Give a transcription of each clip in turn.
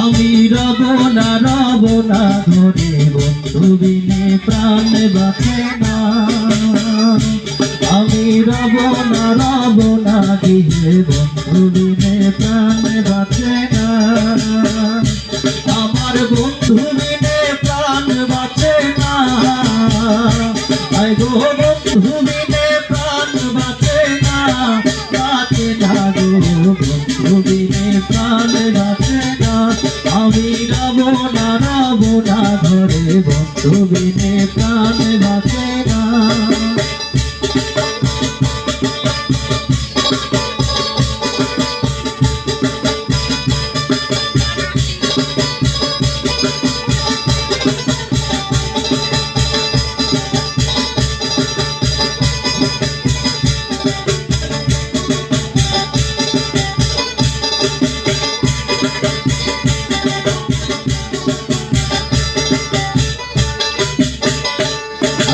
আমি রব না ধরে বন্ধু বিনে প্রাণ বাঁচে না। আমি রব না দিলে বন্ধু বিনে প্রাণ বাঁচে না। আমার বন্ধু বিনে প্রাণ বাঁচে না। আই গো বন্ধু বিনে প্রাণ বাঁচে না। বাঁচে না গো বন্ধু বিনে প্রাণ বাঁচে না। আমি রব না ধরে বন্ধু বিনে প্রাণ বাঁচে না।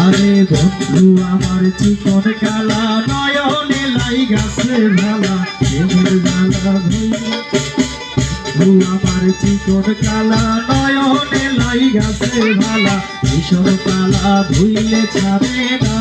আরে বন্ধু আমার চিকন কালা নয়নে লাই গাছে ভালা প্রেমের জ্বালা বন্ধু আমার চিকন কালা নয়নে লাই গাছে ভালা ভীষণ কালা ভুইলে ছাড়ে না।